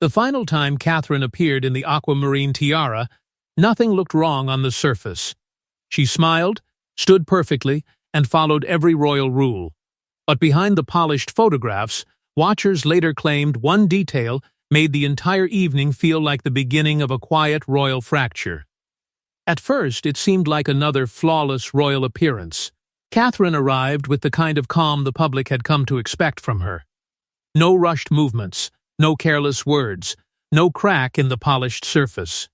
The final time Catherine appeared in the Aquamarine Tiara, nothing looked wrong on the surface. She smiled, stood perfectly, and followed every royal rule. But behind the polished photographs, watchers later claimed one detail made the entire evening feel like the beginning of a quiet royal fracture. At first, it seemed like another flawless royal appearance. Catherine arrived with the kind of calm the public had come to expect from her. No rushed movements, no careless words, no crack in the polished surface.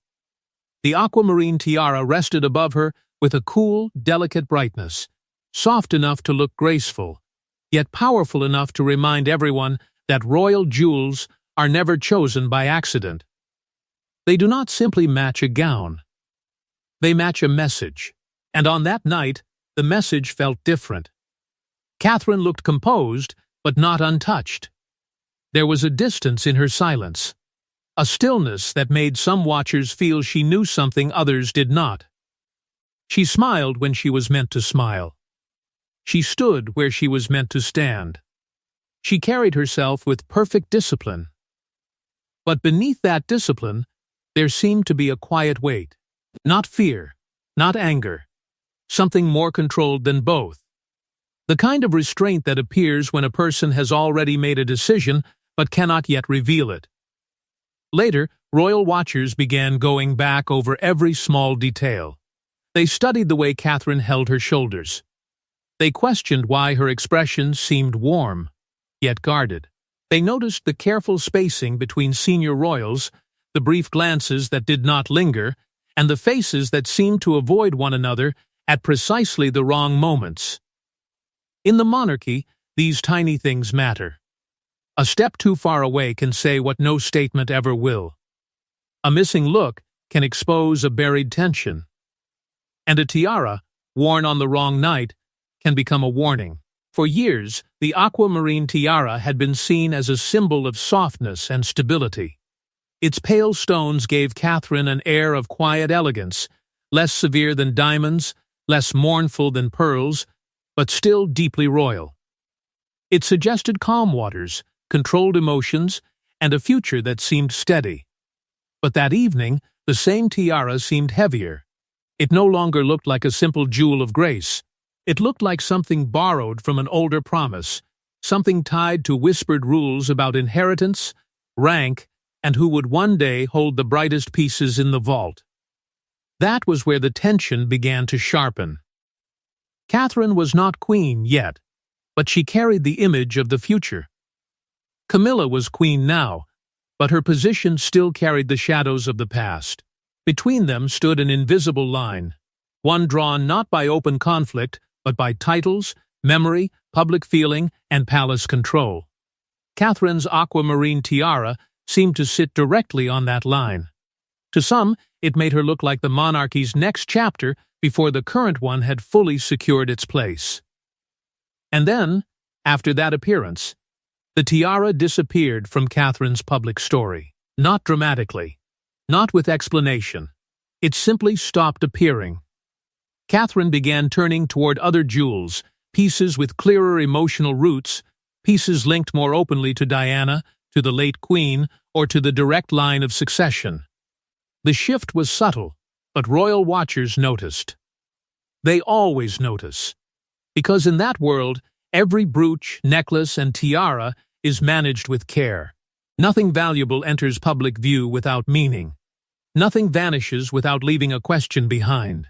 The aquamarine tiara rested above her with a cool, delicate brightness, soft enough to look graceful, yet powerful enough to remind everyone that royal jewels are never chosen by accident. They do not simply match a gown. They match a message, and on that night, the message felt different. Catherine looked composed, but not untouched. There was a distance in her silence, a stillness that made some watchers feel she knew something others did not. She smiled when she was meant to smile. She stood where she was meant to stand. She carried herself with perfect discipline. But beneath that discipline, there seemed to be a quiet weight. Not fear, not anger, something more controlled than both. The kind of restraint that appears when a person has already made a decision but cannot yet reveal it. Later, royal watchers began going back over every small detail. They studied the way Catherine held her shoulders. They questioned why her expression seemed warm, yet guarded. They noticed the careful spacing between senior royals, the brief glances that did not linger, and the faces that seemed to avoid one another at precisely the wrong moments. In the monarchy, these tiny things matter. A step too far away can say what no statement ever will. A missing look can expose a buried tension. And a tiara, worn on the wrong night, can become a warning. For years, the aquamarine tiara had been seen as a symbol of softness and stability. Its pale stones gave Catherine an air of quiet elegance, less severe than diamonds, less mournful than pearls, but still deeply royal. It suggested calm waters, controlled emotions, and a future that seemed steady. But that evening, the same tiara seemed heavier. It no longer looked like a simple jewel of grace. It looked like something borrowed from an older promise, something tied to whispered rules about inheritance, rank, and who would one day hold the brightest pieces in the vault. That was where the tension began to sharpen. Catherine was not queen yet, but she carried the image of the future. Camilla was queen now, but her position still carried the shadows of the past. Between them stood an invisible line, one drawn not by open conflict, but by titles, memory, public feeling, and palace control. Catherine's aquamarine tiara seemed to sit directly on that line. To some, it made her look like the monarchy's next chapter before the current one had fully secured its place. And then, after that appearance, the tiara disappeared from Catherine's public story. Not dramatically, not with explanation. It simply stopped appearing. Catherine began turning toward other jewels, pieces with clearer emotional roots, pieces linked more openly to Diana, to the late queen, or to the direct line of succession. The shift was subtle, but royal watchers noticed. They always notice, because in that world, every brooch, necklace, and tiara is managed with care. Nothing valuable enters public view without meaning. Nothing vanishes without leaving a question behind.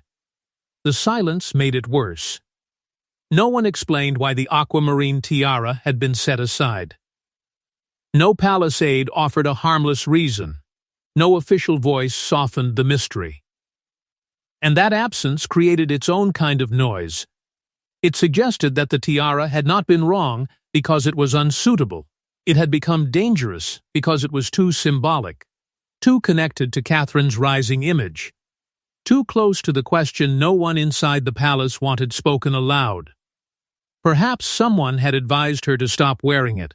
The silence made it worse. No one explained why the aquamarine tiara had been set aside. No palace aide offered a harmless reason. No official voice softened the mystery. And that absence created its own kind of noise. It suggested that the tiara had not been wrong because it was unsuitable. It had become dangerous because it was too symbolic, too connected to Catherine's rising image, too close to the question no one inside the palace wanted spoken aloud. Perhaps someone had advised her to stop wearing it.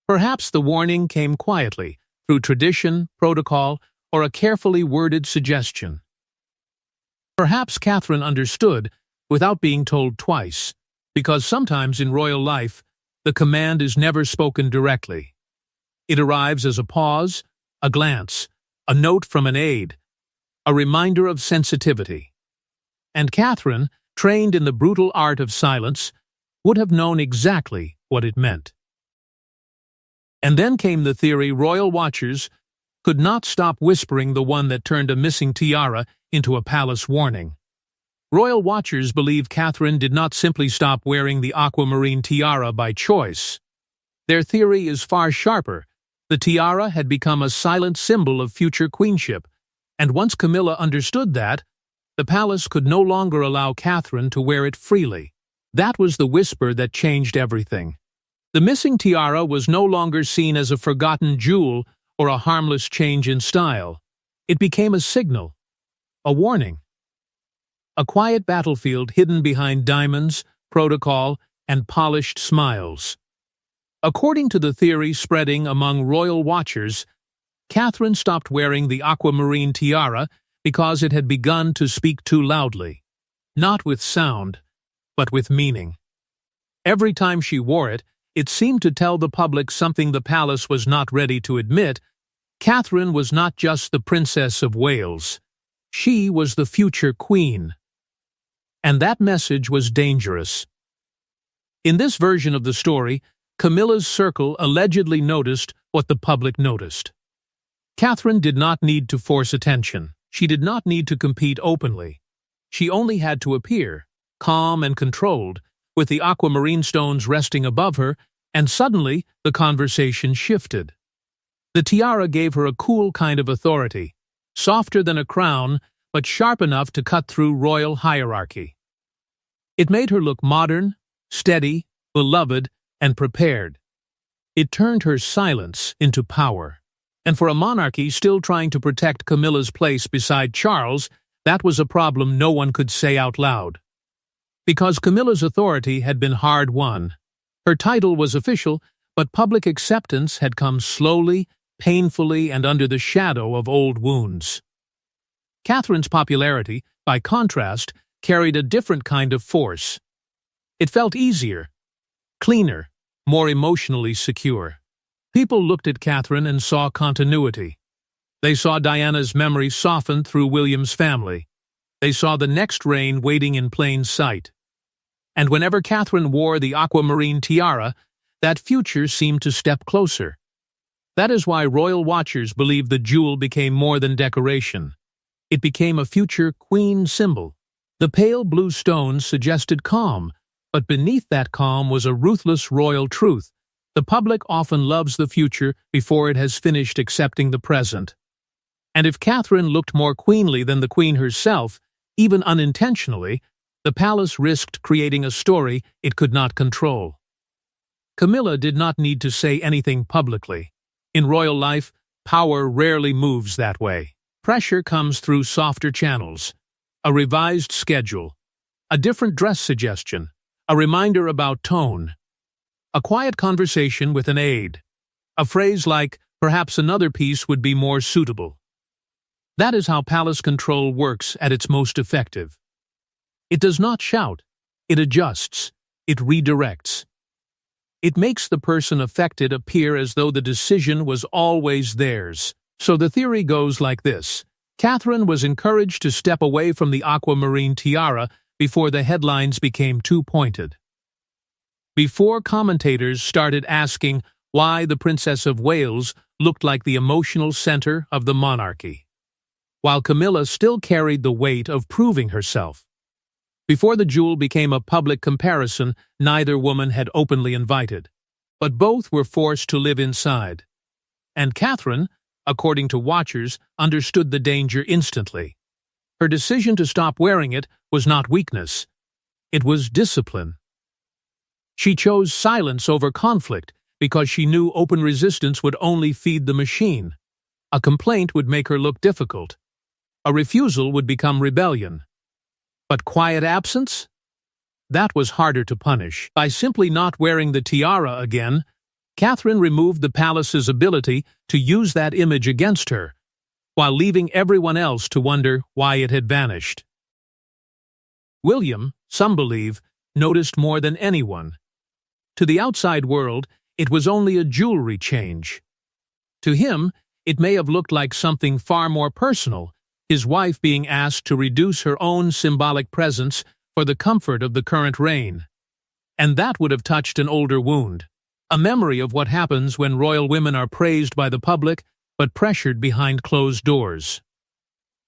Perhaps the warning came quietly, through tradition, protocol, or a carefully worded suggestion. Perhaps Catherine understood without being told twice, because sometimes in royal life, the command is never spoken directly. It arrives as a pause, a glance, a note from an aide, a reminder of sensitivity. And Catherine, trained in the brutal art of silence, would have known exactly what it meant. And then came the theory royal watchers could not stop whispering the one that turned a missing tiara into a palace warning. Royal watchers believe Catherine did not simply stop wearing the aquamarine tiara by choice. Their theory is far sharper. The tiara had become a silent symbol of future queenship, and once Camilla understood that, the palace could no longer allow Catherine to wear it freely. That was the whisper that changed everything. The missing tiara was no longer seen as a forgotten jewel or a harmless change in style. It became a signal, a warning. A quiet battlefield hidden behind diamonds, protocol, and polished smiles. According to the theory spreading among royal watchers, Catherine stopped wearing the aquamarine tiara because it had begun to speak too loudly, not with sound, but with meaning. Every time she wore it, it seemed to tell the public something the palace was not ready to admit. Catherine was not just the Princess of Wales. She was the future queen. And that message was dangerous. In this version of the story, Camilla's circle allegedly noticed what the public noticed. Catherine did not need to force attention. She did not need to compete openly. She only had to appear, calm and controlled, with the aquamarine stones resting above her, and suddenly the conversation shifted. The tiara gave her a cool kind of authority, softer than a crown, but sharp enough to cut through royal hierarchy. It made her look modern, steady, beloved, and prepared. It turned her silence into power. And for a monarchy still trying to protect Camilla's place beside Charles, that was a problem no one could say out loud. Because Camilla's authority had been hard-won. Her title was official, but public acceptance had come slowly, painfully, and under the shadow of old wounds. Catherine's popularity, by contrast, carried a different kind of force. It felt easier, cleaner, more emotionally secure. People looked at Catherine and saw continuity. They saw Diana's memory soften through William's family. They saw the next reign waiting in plain sight. And whenever Catherine wore the aquamarine tiara, that future seemed to step closer. That is why royal watchers believe the jewel became more than decoration. It became a future queen symbol. The pale blue stones suggested calm, but beneath that calm was a ruthless royal truth. The public often loves the future before it has finished accepting the present. And if Catherine looked more queenly than the queen herself, even unintentionally, the palace risked creating a story it could not control. Camilla did not need to say anything publicly. In royal life, power rarely moves that way. Pressure comes through softer channels, a revised schedule, a different dress suggestion, a reminder about tone, a quiet conversation with an aide, a phrase like, "Perhaps another piece would be more suitable." That is how palace control works at its most effective. It does not shout, it adjusts, it redirects. It makes the person affected appear as though the decision was always theirs. So the theory goes like this. Catherine was encouraged to step away from the aquamarine tiara before the headlines became too pointed. Before commentators started asking why the Princess of Wales looked like the emotional center of the monarchy, while Camilla still carried the weight of proving herself. Before the jewel became a public comparison, neither woman had openly invited, but both were forced to live inside. And Catherine, according to watchers, understood the danger instantly. Her decision to stop wearing it was not weakness. It was discipline. She chose silence over conflict because she knew open resistance would only feed the machine. A complaint would make her look difficult. A refusal would become rebellion. But quiet absence? That was harder to punish. By simply not wearing the tiara again, Catherine removed the palace's ability to use that image against her, while leaving everyone else to wonder why it had vanished. William, some believe, noticed more than anyone. To the outside world, it was only a jewelry change. To him, it may have looked like something far more personal, his wife being asked to reduce her own symbolic presence for the comfort of the current reign. And that would have touched an older wound, a memory of what happens when royal women are praised by the public but pressured behind closed doors.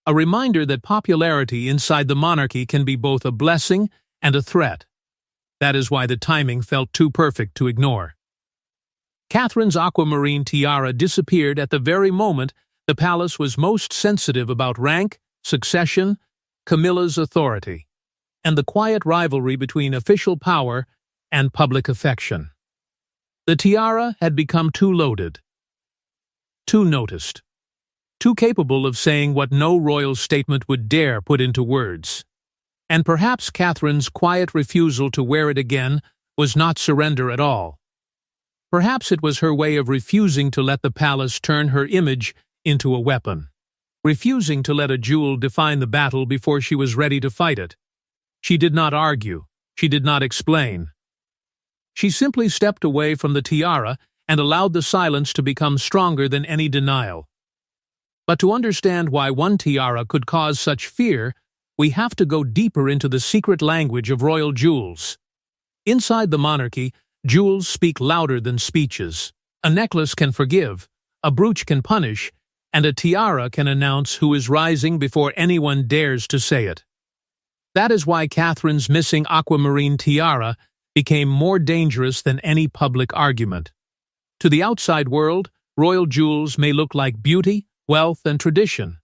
A reminder that popularity inside the monarchy can be both a blessing and a threat. That is why the timing felt too perfect to ignore. Catherine's aquamarine tiara disappeared at the very moment the palace was most sensitive about rank, succession, Camilla's authority, and the quiet rivalry between official power and public affection. The tiara had become too loaded, too noticed, too capable of saying what no royal statement would dare put into words. And perhaps Catherine's quiet refusal to wear it again was not surrender at all. Perhaps it was her way of refusing to let the palace turn her image into a weapon, refusing to let a jewel define the battle before she was ready to fight it. She did not argue. She did not explain. She simply stepped away from the tiara and allowed the silence to become stronger than any denial. But to understand why one tiara could cause such fear, we have to go deeper into the secret language of royal jewels. Inside the monarchy, jewels speak louder than speeches. A necklace can forgive, a brooch can punish, and a tiara can announce who is rising before anyone dares to say it. That is why Catherine's missing aquamarine tiara became more dangerous than any public argument. To the outside world, royal jewels may look like beauty, wealth, and tradition.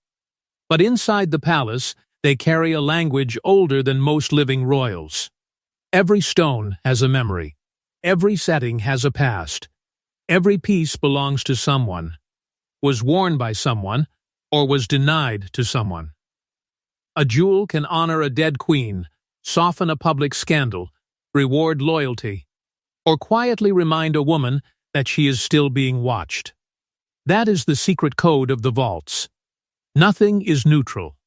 But inside the palace, they carry a language older than most living royals. Every stone has a memory. Every setting has a past. Every piece belongs to someone, was worn by someone, or was denied to someone. A jewel can honor a dead queen, soften a public scandal, reward loyalty, or quietly remind a woman that she is still being watched. That is the secret code of the vaults. Nothing is neutral.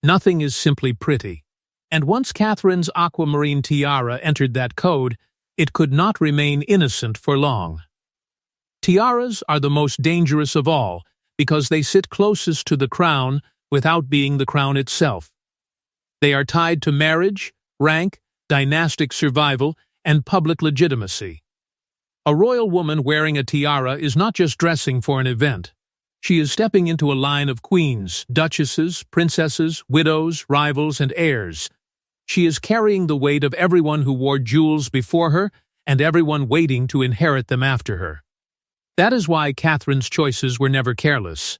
Nothing is simply pretty. And once Catherine's aquamarine tiara entered that code, it could not remain innocent for long. Tiaras are the most dangerous of all because they sit closest to the crown without being the crown itself. They are tied to marriage, rank, dynastic survival, and public legitimacy. A royal woman wearing a tiara is not just dressing for an event. She is stepping into a line of queens, duchesses, princesses, widows, rivals, and heirs. She is carrying the weight of everyone who wore jewels before her and everyone waiting to inherit them after her. That is why Catherine's choices were never careless.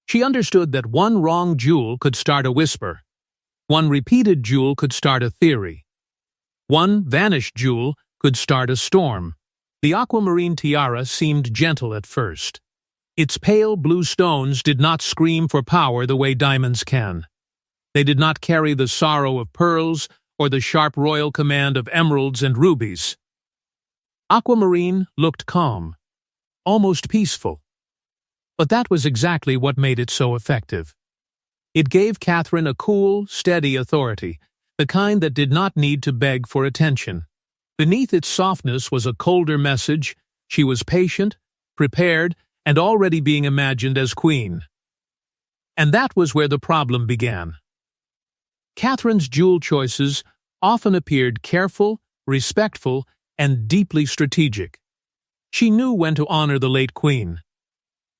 She understood that one wrong jewel could start a whisper. One repeated jewel could start a theory. One vanished jewel could start a storm. The aquamarine tiara seemed gentle at first. Its pale blue stones did not scream for power the way diamonds can. They did not carry the sorrow of pearls or the sharp royal command of emeralds and rubies. Aquamarine looked calm, almost peaceful. But that was exactly what made it so effective. It gave Catherine a cool, steady authority, the kind that did not need to beg for attention. Beneath its softness was a colder message. She was patient, prepared, and already being imagined as queen. And that was where the problem began. Catherine's jewel choices often appeared careful, respectful, and deeply strategic. She knew when to honor the late queen.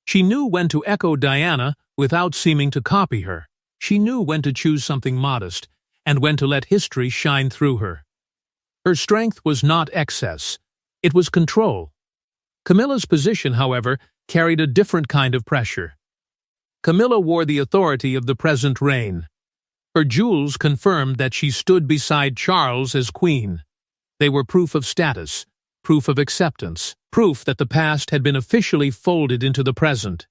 She knew when to echo Diana without seeming to copy her. She knew when to choose something modest and when to let history shine through her. Her strength was not excess. It was control. Camilla's position, however, carried a different kind of pressure. Camilla wore the authority of the present reign. Her jewels confirmed that she stood beside Charles as queen. They were proof of status, proof of acceptance, proof that the past had been officially folded into the present.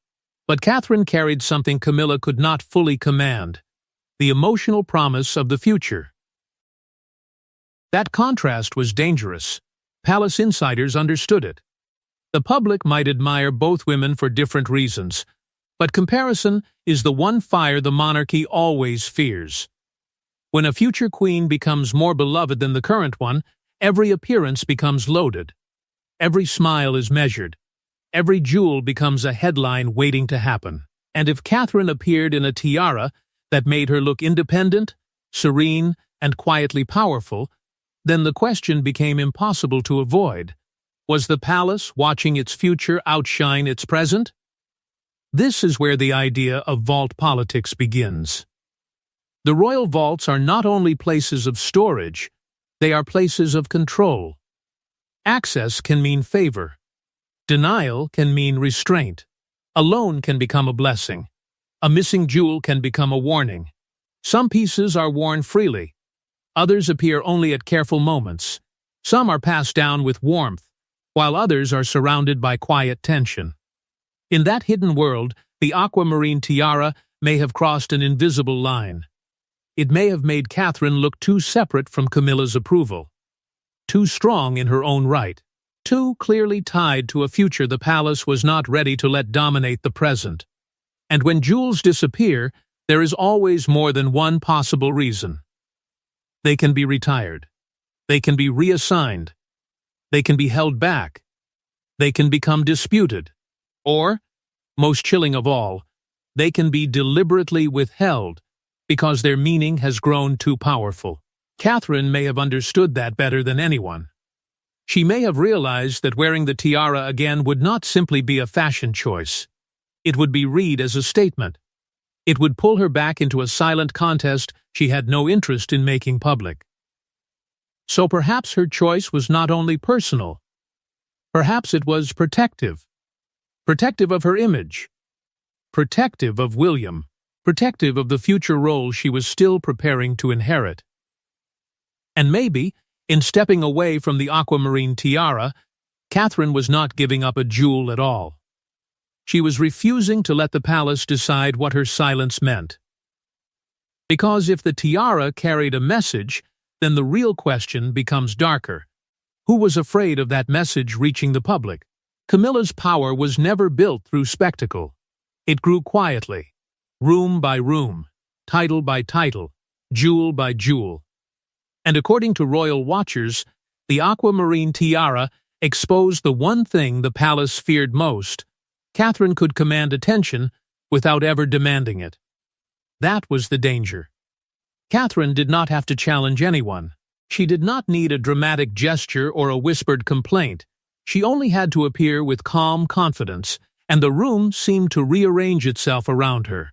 But Catherine carried something Camilla could not fully command: the emotional promise of the future. That contrast was dangerous. Palace insiders understood it. The public might admire both women for different reasons, but comparison is the one fire the monarchy always fears. When a future queen becomes more beloved than the current one, every appearance becomes loaded. Every smile is measured. every jewel becomes a headline waiting to happen. And if Catherine appeared in a tiara that made her look independent, serene, and quietly powerful, then the question became impossible to avoid. Was the palace watching its future outshine its present? This is where the idea of vault politics begins. The royal vaults are not only places of storage, they are places of control. Access can mean favor. Denial can mean restraint. A loan can become a blessing. A missing jewel can become a warning. Some pieces are worn freely. Others appear only at careful moments. Some are passed down with warmth, while others are surrounded by quiet tension. In that hidden world, the Aquamarine Tiara may have crossed an invisible line. It may have made Catherine look too separate from Camilla's approval, too strong in her own right, too clearly tied to a future the palace was not ready to let dominate the present. And when jewels disappear, there is always more than one possible reason. They can be retired. They can be reassigned. They can be held back. They can become disputed. Or, most chilling of all, they can be deliberately withheld because their meaning has grown too powerful. Catherine may have understood that better than anyone. She may have realized that wearing the tiara again would not simply be a fashion choice. It would be read as a statement. It would pull her back into a silent contest she had no interest in making public. So perhaps her choice was not only personal. Perhaps it was protective. Protective of her image. Protective of William. Protective of the future role she was still preparing to inherit. And maybe, in stepping away from the Aquamarine Tiara, Catherine was not giving up a jewel at all. She was refusing to let the palace decide what her silence meant. Because if the tiara carried a message, then the real question becomes darker. Who was afraid of that message reaching the public? Camilla's power was never built through spectacle. It grew quietly, room by room, title by title, jewel by jewel. And according to royal watchers, the Aquamarine Tiara exposed the one thing the palace feared most. Catherine could command attention without ever demanding it. That was the danger. Catherine did not have to challenge anyone. She did not need a dramatic gesture or a whispered complaint. She only had to appear with calm confidence, and the room seemed to rearrange itself around her.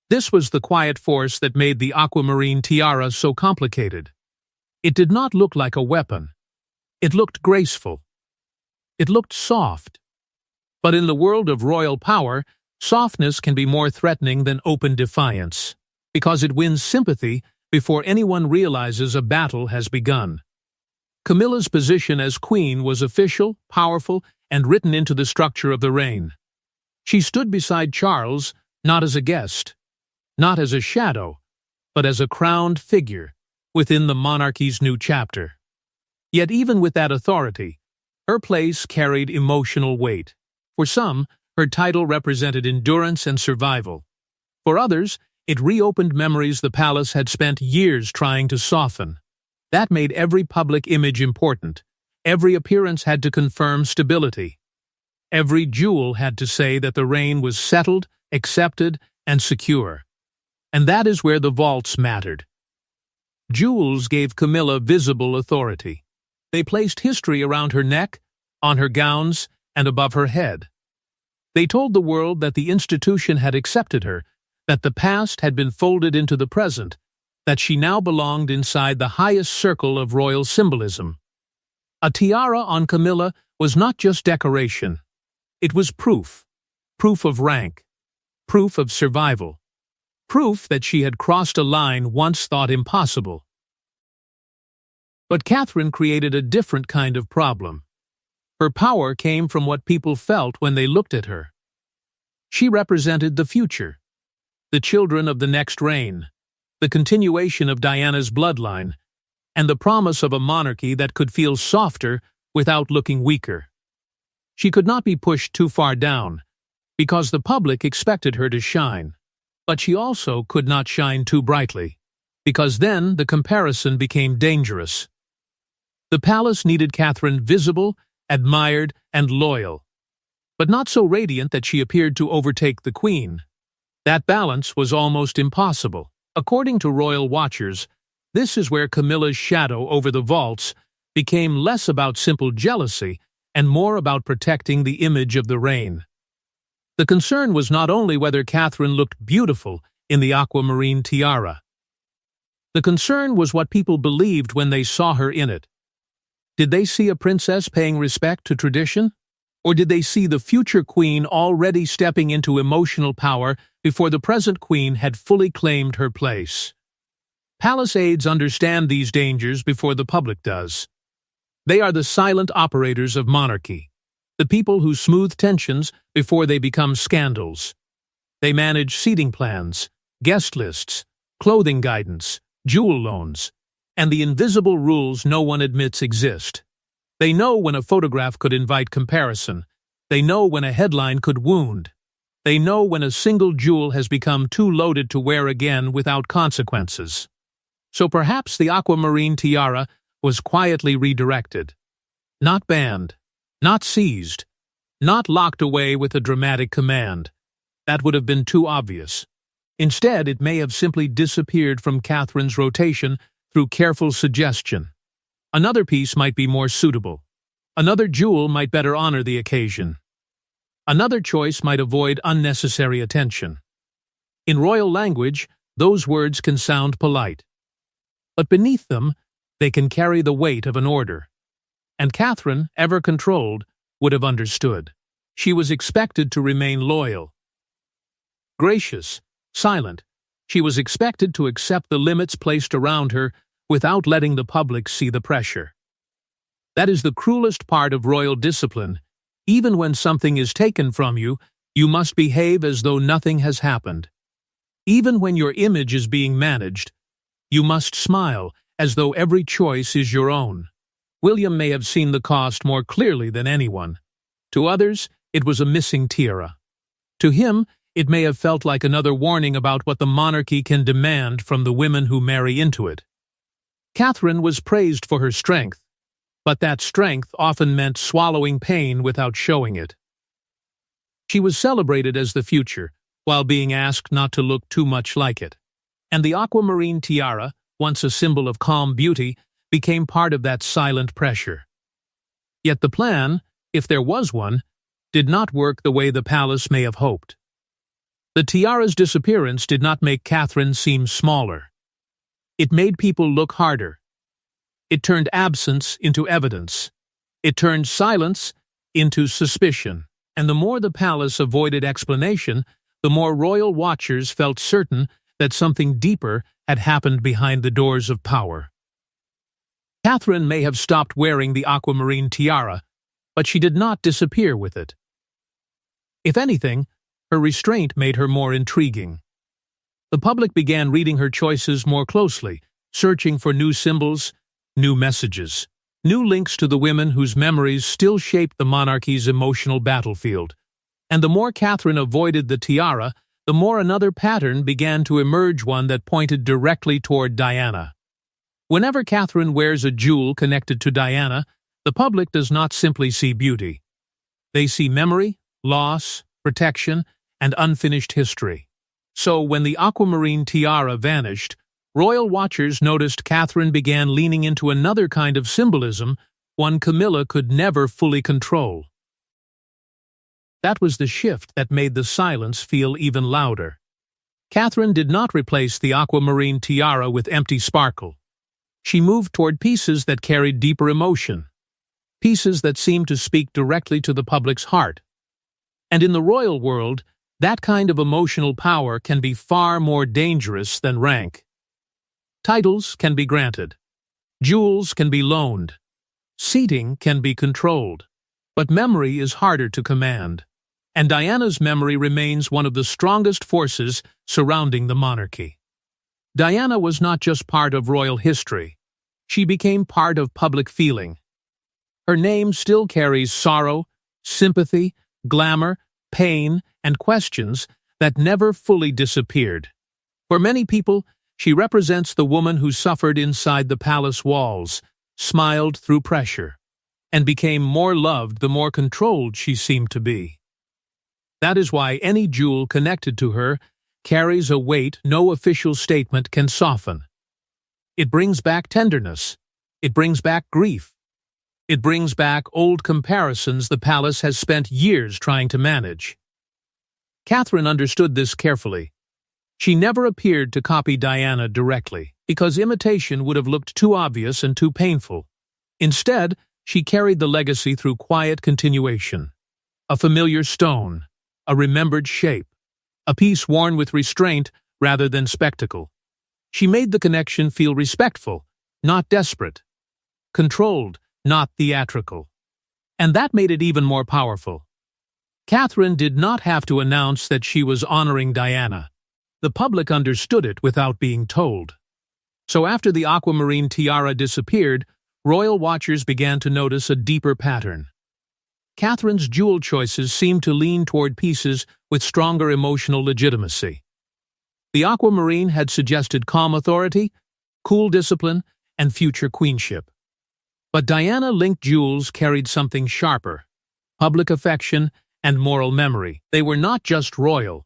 This was the quiet force that made the Aquamarine Tiara so complicated. It did not look like a weapon. It looked graceful. It looked soft. But in the world of royal power, softness can be more threatening than open defiance, because it wins sympathy before anyone realizes a battle has begun. Camilla's position as queen was official, powerful, and written into the structure of the reign. She stood beside Charles, not as a guest, not as a shadow, but as a crowned figure within the monarchy's new chapter. Yet even with that authority, her place carried emotional weight. For some, her title represented endurance and survival. For others, it reopened memories the palace had spent years trying to soften. That made every public image important. Every appearance had to confirm stability. Every jewel had to say that the reign was settled, accepted, and secure. And that is where the vaults mattered. Jewels gave Camilla visible authority. They placed history around her neck, on her gowns, and above her head. They told the world that the institution had accepted her, that the past had been folded into the present, that she now belonged inside the highest circle of royal symbolism. A tiara on Camilla was not just decoration. It was proof. Proof of rank. Proof of survival. Proof that she had crossed a line once thought impossible. But Catherine created a different kind of problem. Her power came from what people felt when they looked at her. She represented the future, the children of the next reign, the continuation of Diana's bloodline, and the promise of a monarchy that could feel softer without looking weaker. She could not be pushed too far down, because the public expected her to shine. But she also could not shine too brightly, because then the comparison became dangerous. The palace needed Catherine visible, admired, and loyal. but not so radiant that she appeared to overtake the queen. That balance was almost impossible. According to royal watchers, this is where Camilla's shadow over the vaults became less about simple jealousy and more about protecting the image of the reign. The concern was not only whether Catherine looked beautiful in the aquamarine tiara. The concern was what people believed when they saw her in it. Did they see a princess paying respect to tradition? Or did they see the future queen already stepping into emotional power before the present queen had fully claimed her place? Palace aides understand these dangers before the public does. They are the silent operators of monarchy, the people who smooth tensions before they become scandals. They manage seating plans, guest lists, clothing guidance, jewel loans, and the invisible rules no one admits exist. They know when a photograph could invite comparison. They know when a headline could wound. They know when a single jewel has become too loaded to wear again without consequences. So perhaps the aquamarine tiara was quietly redirected. Not banned, not seized, not locked away with a dramatic command. That would have been too obvious. Instead, it may have simply disappeared from Catherine's rotation through careful suggestion. Another piece might be more suitable. Another jewel might better honor the occasion. Another choice might avoid unnecessary attention. In royal language, those words can sound polite. But beneath them, they can carry the weight of an order. And Catherine, ever controlled, would have understood. She was expected to remain loyal. Gracious, silent, she was expected to accept the limits placed around her without letting the public see the pressure. That is the cruelest part of royal discipline. Even when something is taken from you, you must behave as though nothing has happened. Even when your image is being managed, you must smile as though every choice is your own. William may have seen the cost more clearly than anyone. To others, it was a missing tiara. To him, it may have felt like another warning about what the monarchy can demand from the women who marry into it. Catherine was praised for her strength, but that strength often meant swallowing pain without showing it. She was celebrated as the future, while being asked not to look too much like it. And the aquamarine tiara, once a symbol of calm beauty, became part of that silent pressure. Yet the plan, if there was one, did not work the way the palace may have hoped. The tiara's disappearance did not make Catherine seem smaller. It made people look harder. It turned absence into evidence. It turned silence into suspicion. And the more the palace avoided explanation, the more royal watchers felt certain that something deeper had happened behind the doors of power. Catherine may have stopped wearing the aquamarine tiara, but she did not disappear with it. If anything, her restraint made her more intriguing. The public began reading her choices more closely, searching for new symbols, new messages, new links to the women whose memories still shaped the monarchy's emotional battlefield. And the more Catherine avoided the tiara, the more another pattern began to emerge, one that pointed directly toward Diana. Whenever Catherine wears a jewel connected to Diana, the public does not simply see beauty. They see memory, loss, protection, and unfinished history. So when the aquamarine tiara vanished, royal watchers noticed Catherine began leaning into another kind of symbolism, one Camilla could never fully control. That was the shift that made the silence feel even louder. Catherine did not replace the aquamarine tiara with empty sparkle. She moved toward pieces that carried deeper emotion, pieces that seemed to speak directly to the public's heart. And in the royal world, that kind of emotional power can be far more dangerous than rank. Titles can be granted. Jewels can be loaned. Seating can be controlled. But memory is harder to command. And Diana's memory remains one of the strongest forces surrounding the monarchy. Diana was not just part of royal history. She became part of public feeling. Her name still carries sorrow, sympathy, glamour, pain, and questions that never fully disappeared. For many people, she represents the woman who suffered inside the palace walls, smiled through pressure, and became more loved the more controlled she seemed to be. That is why any jewel connected to her carries a weight no official statement can soften. It brings back tenderness. It brings back grief. It brings back old comparisons the palace has spent years trying to manage. Catherine understood this carefully. She never appeared to copy Diana directly, because imitation would have looked too obvious and too painful. Instead, she carried the legacy through quiet continuation. A familiar stone, a remembered shape, a piece worn with restraint rather than spectacle. She made the connection feel respectful, not desperate. Controlled, not theatrical. And that made it even more powerful. Catherine did not have to announce that she was honoring Diana. The public understood it without being told. So after the Aquamarine Tiara disappeared, royal watchers began to notice a deeper pattern. Catherine's jewel choices seemed to lean toward pieces with stronger emotional legitimacy. The Aquamarine had suggested calm authority, cool discipline, and future queenship. But Diana-linked jewels carried something sharper: public affection and moral memory. They were not just royal.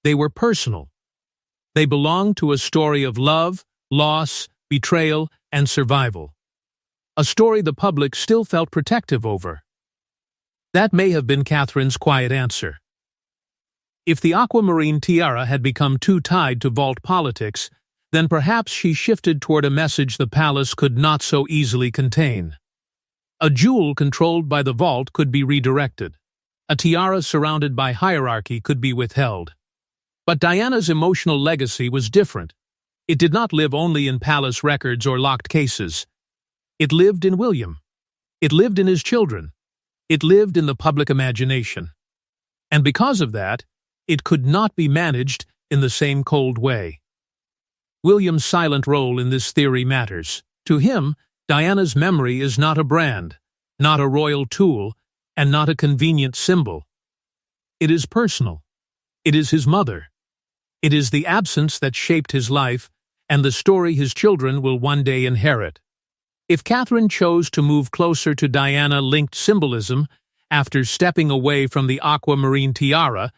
They were personal. They belonged to a story of love, loss, betrayal, and survival. A story the public still felt protective over. That may have been Catherine's quiet answer. If the Aquamarine Tiara had become too tied to vault politics, then perhaps she shifted toward a message the palace could not so easily contain. A jewel controlled by the vault could be redirected. A tiara surrounded by hierarchy could be withheld. But Diana's emotional legacy was different. It did not live only in palace records or locked cases. It lived in William. It lived in his children. It lived in the public imagination. And because of that, it could not be managed in the same cold way. William's silent role in this theory matters. To him, Diana's memory is not a brand, not a royal tool, and not a convenient symbol. It is personal. It is his mother. It is the absence that shaped his life and the story his children will one day inherit. If Catherine chose to move closer to Diana-linked symbolism after stepping away from the Aquamarine Tiara,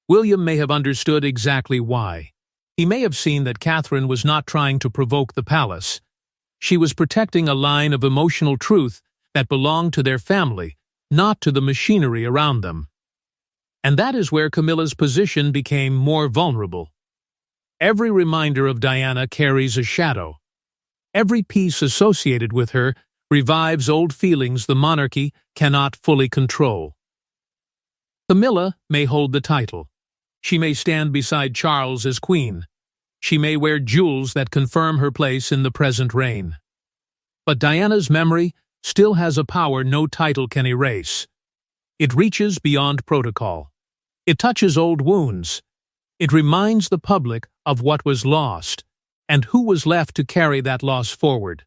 William may have understood exactly why. He may have seen that Catherine was not trying to provoke the palace. She was protecting a line of emotional truth that belonged to their family, not to the machinery around them. And that is where Camilla's position became more vulnerable. Every reminder of Diana carries a shadow. Every piece associated with her revives old feelings the monarchy cannot fully control. Camilla may hold the title. She may stand beside Charles as queen. She may wear jewels that confirm her place in the present reign. But Diana's memory still has a power no title can erase. It reaches beyond protocol. It touches old wounds. It reminds the public of what was lost and who was left to carry that loss forward.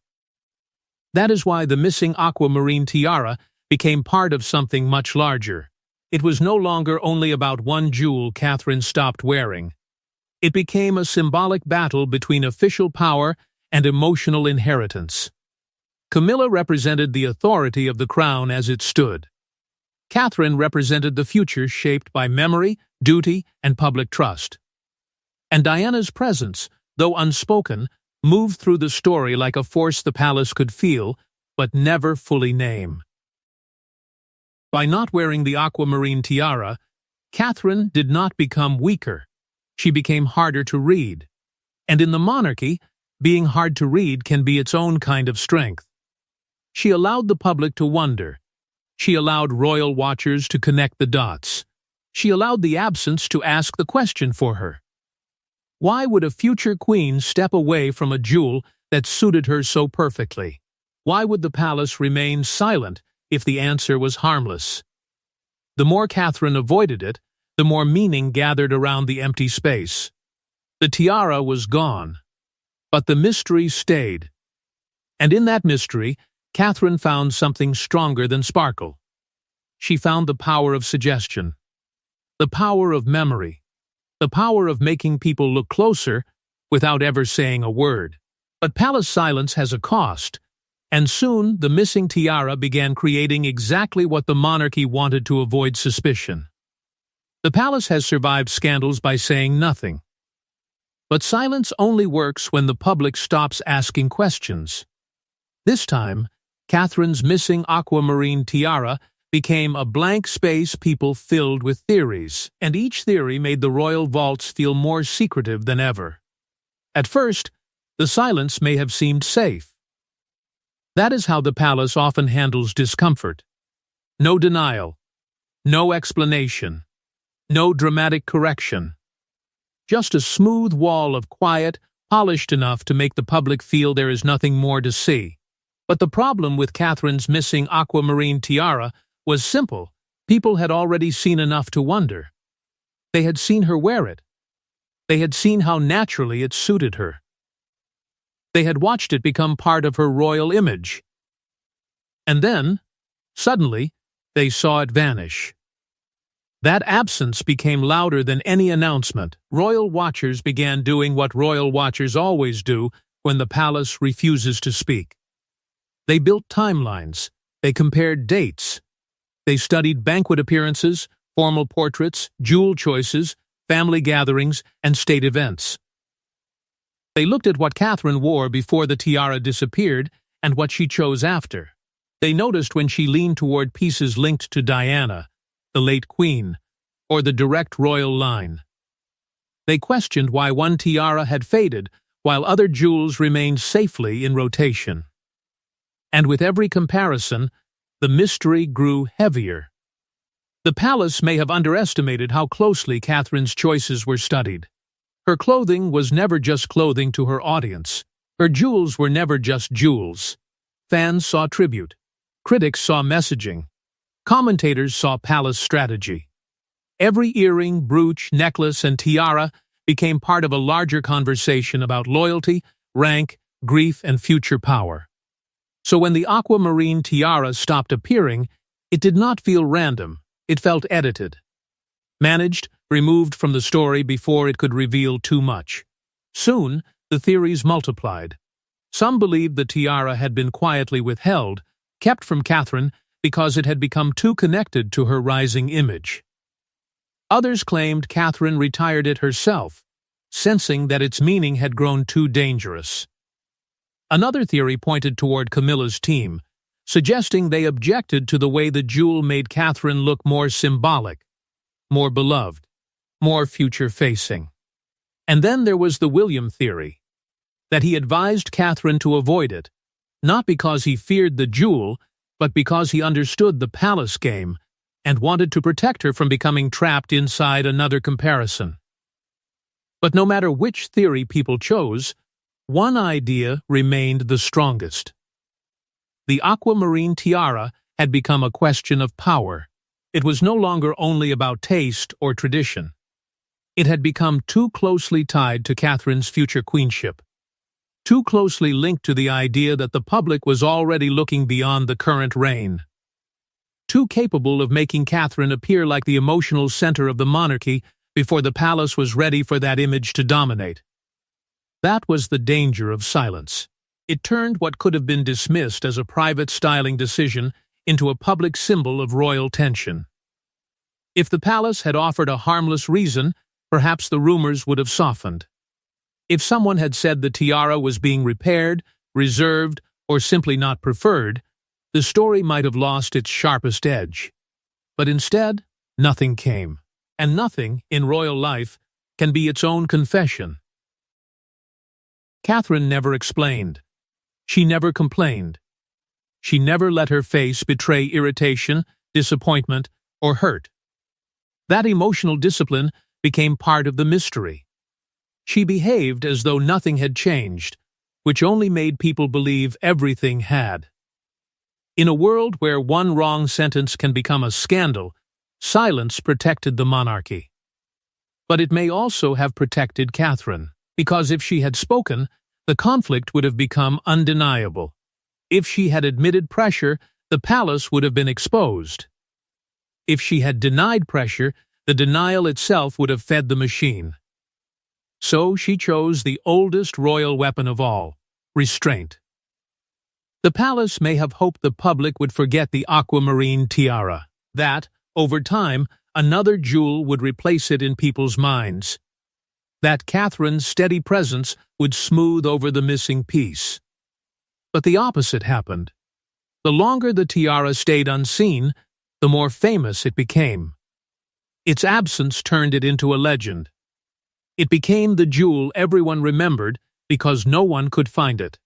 That is why the missing Aquamarine Tiara became part of something much larger. It was no longer only about one jewel Catherine stopped wearing. It became a symbolic battle between official power and emotional inheritance. Camilla represented the authority of the crown as it stood. Catherine represented the future shaped by memory, duty, and public trust. And Diana's presence, though unspoken, moved through the story like a force the palace could feel, but never fully name. By not wearing the Aquamarine Tiara, Catherine did not become weaker. She became harder to read. And in the monarchy, being hard to read can be its own kind of strength. She allowed the public to wonder. She allowed royal watchers to connect the dots. She allowed the absence to ask the question for her. Why would a future queen step away from a jewel that suited her so perfectly? Why would the palace remain silent if the answer was harmless? The more Catherine avoided it, the more meaning gathered around the empty space. The tiara was gone, but the mystery stayed. And in that mystery, Catherine found something stronger than sparkle. She found the power of suggestion, the power of memory, the power of making people look closer without ever saying a word. But palace silence has a cost, and soon the missing tiara began creating exactly what the monarchy wanted to avoid: suspicion. The palace has survived scandals by saying nothing. But silence only works when the public stops asking questions. This time, Catherine's missing aquamarine tiara became a blank space people filled with theories, and each theory made the royal vaults feel more secretive than ever. At first, the silence may have seemed safe. That is how the palace often handles discomfort. No denial, no explanation, no dramatic correction. Just a smooth wall of quiet, polished enough to make the public feel there is nothing more to see. But the problem with Catherine's missing aquamarine tiara was simple. People had already seen enough to wonder. They had seen her wear it. They had seen how naturally it suited her. They had watched it become part of her royal image. And then, suddenly, they saw it vanish. That absence became louder than any announcement. Royal watchers began doing what royal watchers always do when the palace refuses to speak. They built timelines. They compared dates. They studied banquet appearances, formal portraits, jewel choices, family gatherings, and state events. They looked at what Catherine wore before the tiara disappeared and what she chose after. They noticed when she leaned toward pieces linked to Diana, the late queen, or the direct royal line. They questioned why one tiara had faded while other jewels remained safely in rotation. And with every comparison, the mystery grew heavier. The palace may have underestimated how closely Catherine's choices were studied. Her clothing was never just clothing to her audience. Her jewels were never just jewels. Fans saw tribute. Critics saw messaging. Commentators saw palace strategy. Every earring, brooch, necklace, and tiara became part of a larger conversation about loyalty, rank, grief, and future power. So when the aquamarine tiara stopped appearing, it did not feel random. It felt edited. Managed, removed from the story before it could reveal too much. Soon, the theories multiplied. Some believed the tiara had been quietly withheld, kept from Catherine because it had become too connected to her rising image. Others claimed Catherine retired it herself, sensing that its meaning had grown too dangerous. Another theory pointed toward Camilla's team, suggesting they objected to the way the jewel made Catherine look more symbolic, more beloved, more future-facing. And then there was the William theory, that he advised Catherine to avoid it, not because he feared the jewel, but because he understood the palace game and wanted to protect her from becoming trapped inside another comparison. But no matter which theory people chose, one idea remained the strongest. The aquamarine tiara had become a question of power. It was no longer only about taste or tradition. It had become too closely tied to Catherine's future queenship, too closely linked to the idea that the public was already looking beyond the current reign, too capable of making Catherine appear like the emotional center of the monarchy before the palace was ready for that image to dominate. That was the danger of silence. It turned what could have been dismissed as a private styling decision into a public symbol of royal tension. If the palace had offered a harmless reason, perhaps the rumors would have softened. If someone had said the tiara was being repaired, reserved, or simply not preferred, the story might have lost its sharpest edge. But instead, nothing came. And nothing, in royal life, can be its own confession. Catherine never explained. She never complained. She never let her face betray irritation, disappointment, or hurt. That emotional discipline became part of the mystery. She behaved as though nothing had changed, which only made people believe everything had. In a world where one wrong sentence can become a scandal, silence protected the monarchy. But it may also have protected Catherine, because if she had spoken, the conflict would have become undeniable. If she had admitted pressure, the palace would have been exposed. If she had denied pressure, the denial itself would have fed the machine. So she chose the oldest royal weapon of all, restraint. The palace may have hoped the public would forget the aquamarine tiara, that, over time, another jewel would replace it in people's minds. That Catherine's steady presence would smooth over the missing piece. But the opposite happened. The longer the tiara stayed unseen, the more famous it became. Its absence turned it into a legend. It became the jewel everyone remembered because no one could find it.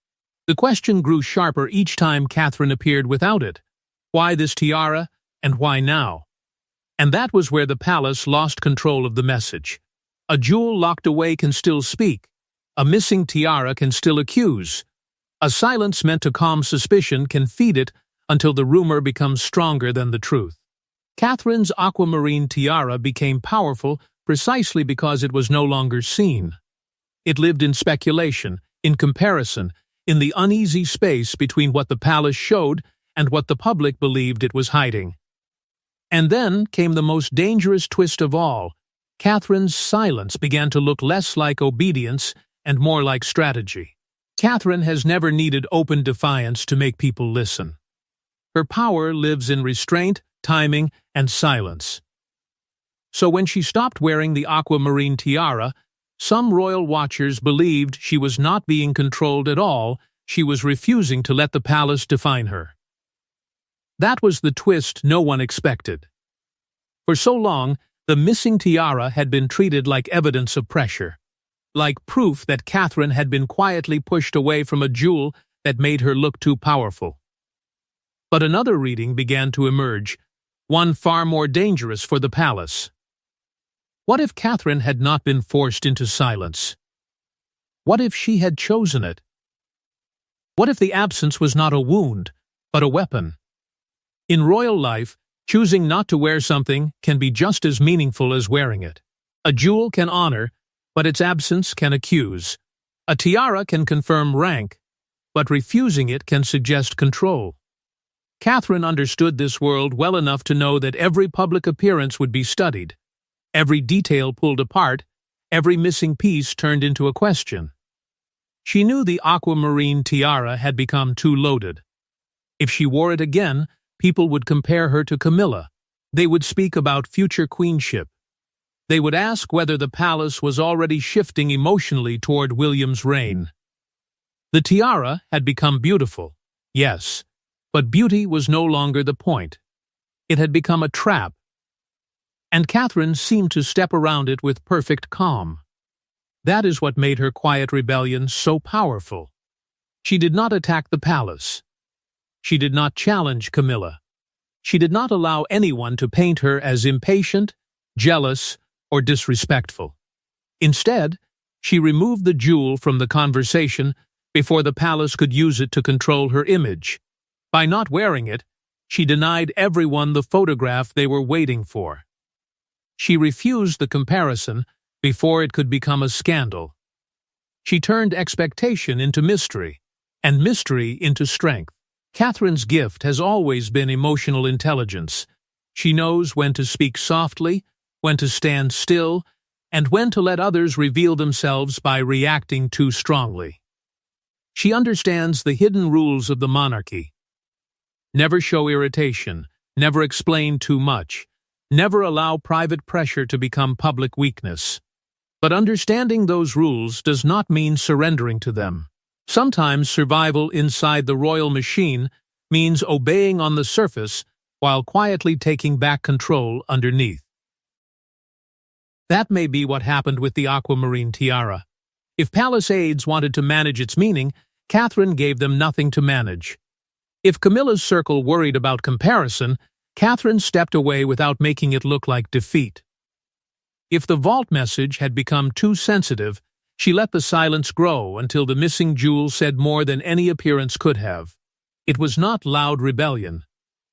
The question grew sharper each time Catherine appeared without it. Why this tiara, and why now? And that was where the palace lost control of the message. A jewel locked away can still speak. A missing tiara can still accuse. A silence meant to calm suspicion can feed it until the rumor becomes stronger than the truth. Catherine's aquamarine tiara became powerful precisely because it was no longer seen. It lived in speculation, in comparison, in the uneasy space between what the palace showed and what the public believed it was hiding. And then came the most dangerous twist of all. Catherine's silence began to look less like obedience and more like strategy. Catherine has never needed open defiance to make people listen. Her power lives in restraint, timing, and silence. So when she stopped wearing the aquamarine tiara, some royal watchers believed she was not being controlled at all, she was refusing to let the palace define her. That was the twist no one expected. For so long, the missing tiara had been treated like evidence of pressure, like proof that Catherine had been quietly pushed away from a jewel that made her look too powerful. But another reading began to emerge, one far more dangerous for the palace. What if Catherine had not been forced into silence? What if she had chosen it? What if the absence was not a wound, but a weapon? In royal life, choosing not to wear something can be just as meaningful as wearing it. A jewel can honor, but its absence can accuse. A tiara can confirm rank, but refusing it can suggest control. Catherine understood this world well enough to know that every public appearance would be studied, every detail pulled apart, every missing piece turned into a question. She knew the aquamarine tiara had become too loaded. If she wore it again, people would compare her to Camilla. They would speak about future queenship. They would ask whether the palace was already shifting emotionally toward William's reign. The tiara had become beautiful, yes, but beauty was no longer the point. It had become a trap, and Catherine seemed to step around it with perfect calm. That is what made her quiet rebellion so powerful. She did not attack the palace. She did not challenge Camilla. She did not allow anyone to paint her as impatient, jealous, or disrespectful. Instead, she removed the jewel from the conversation before the palace could use it to control her image. By not wearing it, she denied everyone the photograph they were waiting for. She refused the comparison before it could become a scandal. She turned expectation into mystery, and mystery into strength. Catherine's gift has always been emotional intelligence. She knows when to speak softly, when to stand still, and when to let others reveal themselves by reacting too strongly. She understands the hidden rules of the monarchy. Never show irritation, never explain too much, never allow private pressure to become public weakness. But understanding those rules does not mean surrendering to them. Sometimes survival inside the royal machine means obeying on the surface while quietly taking back control underneath. That may be what happened with the aquamarine tiara. If palace aides wanted to manage its meaning, Catherine gave them nothing to manage. If Camilla's circle worried about comparison, Catherine stepped away without making it look like defeat. If the vault message had become too sensitive, she let the silence grow until the missing jewel said more than any appearance could have. It was not loud rebellion.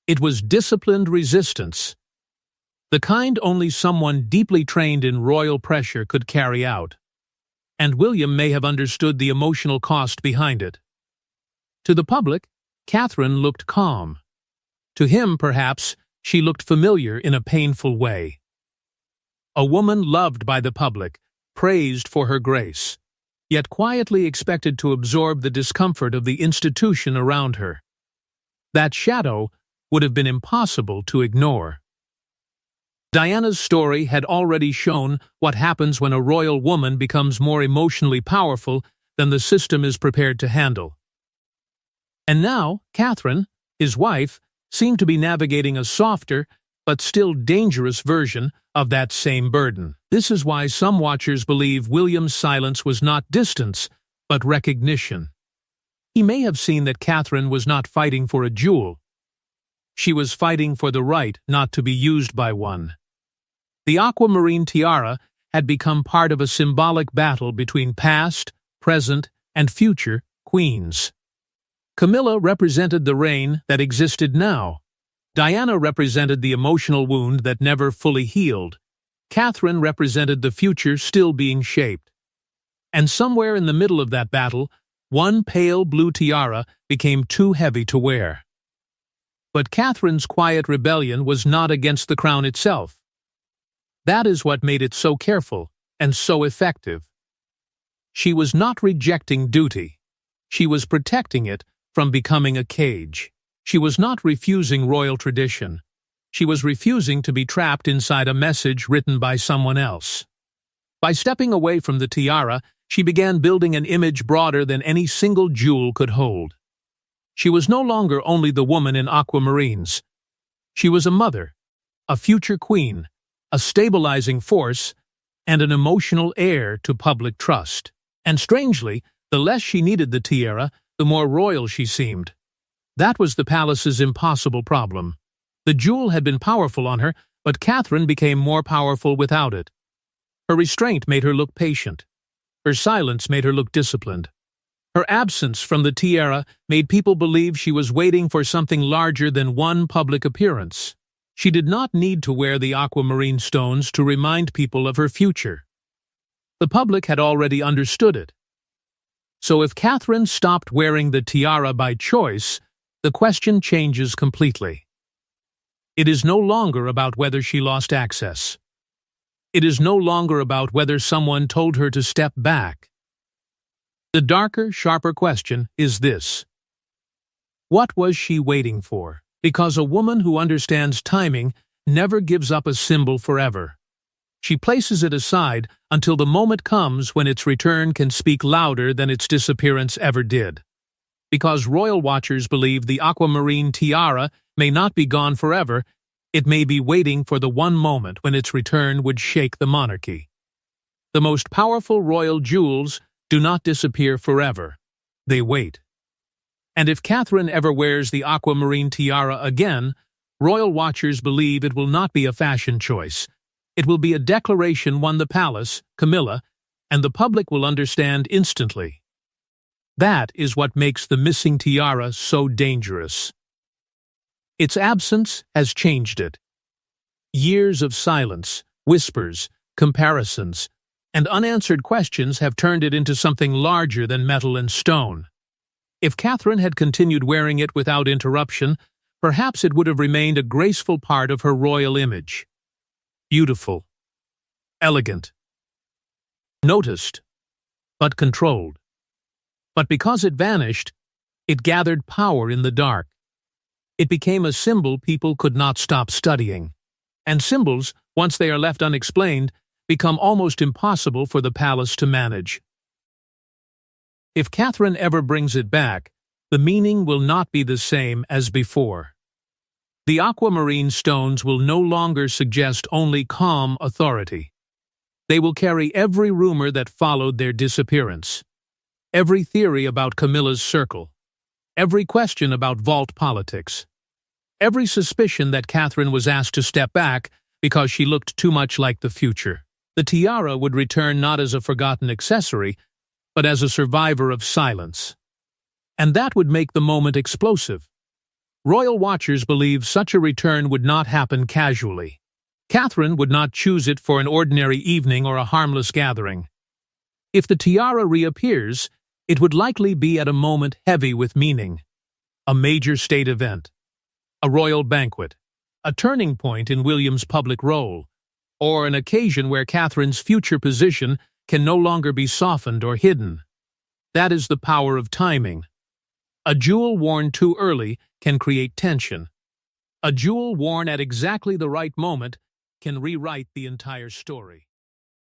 It was disciplined resistance. The kind only someone deeply trained in royal pressure could carry out. And William may have understood the emotional cost behind it. To the public, Catherine looked calm. To him, perhaps, she looked familiar in a painful way. A woman loved by the public, praised for her grace, yet quietly expected to absorb the discomfort of the institution around her. That shadow would have been impossible to ignore. Diana's story had already shown what happens when a royal woman becomes more emotionally powerful than the system is prepared to handle. And now, Catherine, his wife, seemed to be navigating a softer, but still dangerous version of that same burden. This is why some watchers believe William's silence was not distance, but recognition. He may have seen that Catherine was not fighting for a jewel. She was fighting for the right not to be used by one. The Aquamarine Tiara had become part of a symbolic battle between past, present, and future queens. Camilla represented the reign that existed now. Diana represented the emotional wound that never fully healed. Catherine represented the future still being shaped. And somewhere in the middle of that battle, one pale blue tiara became too heavy to wear. But Catherine's quiet rebellion was not against the crown itself. That is what made it so careful and so effective. She was not rejecting duty. She was protecting it from becoming a cage. She was not refusing royal tradition. She was refusing to be trapped inside a message written by someone else. By stepping away from the tiara, she began building an image broader than any single jewel could hold. She was no longer only the woman in aquamarines. She was a mother, a future queen, a stabilizing force, and an emotional heir to public trust. And strangely, the less she needed the tiara, the more royal she seemed. That was the palace's impossible problem. The jewel had been powerful on her, but Catherine became more powerful without it. Her restraint made her look patient. Her silence made her look disciplined. Her absence from the tiara made people believe she was waiting for something larger than one public appearance. She did not need to wear the aquamarine stones to remind people of her future. The public had already understood it. So if Catherine stopped wearing the tiara by choice, the question changes completely. It is no longer about whether she lost access. It is no longer about whether someone told her to step back. The darker, sharper question is this: what was she waiting for? Because a woman who understands timing never gives up a symbol forever. She places it aside until the moment comes when its return can speak louder than its disappearance ever did. Because royal watchers believe the aquamarine tiara may not be gone forever, it may be waiting for the one moment when its return would shake the monarchy. The most powerful royal jewels do not disappear forever. They wait. And if Catherine ever wears the aquamarine tiara again, royal watchers believe it will not be a fashion choice. It will be a declaration won the palace, Camilla, and the public will understand instantly. That is what makes the missing tiara so dangerous. Its absence has changed it. Years of silence, whispers, comparisons, and unanswered questions have turned it into something larger than metal and stone. If Catherine had continued wearing it without interruption, perhaps it would have remained a graceful part of her royal image. Beautiful, elegant, noticed, but controlled. But because it vanished, it gathered power in the dark. It became a symbol people could not stop studying. And symbols, once they are left unexplained, become almost impossible for the palace to manage. If Catherine ever brings it back, the meaning will not be the same as before. The aquamarine stones will no longer suggest only calm authority. They will carry every rumor that followed their disappearance, every theory about Camilla's circle, every question about vault politics, every suspicion that Catherine was asked to step back because she looked too much like the future. The tiara would return not as a forgotten accessory, but as a survivor of silence. And that would make the moment explosive. Royal watchers believe such a return would not happen casually. Catherine would not choose it for an ordinary evening or a harmless gathering. If the tiara reappears, it would likely be at a moment heavy with meaning. A major state event, a royal banquet, a turning point in William's public role, or an occasion where Catherine's future position can no longer be softened or hidden. That is the power of timing. A jewel worn too early can create tension. A jewel worn at exactly the right moment can rewrite the entire story.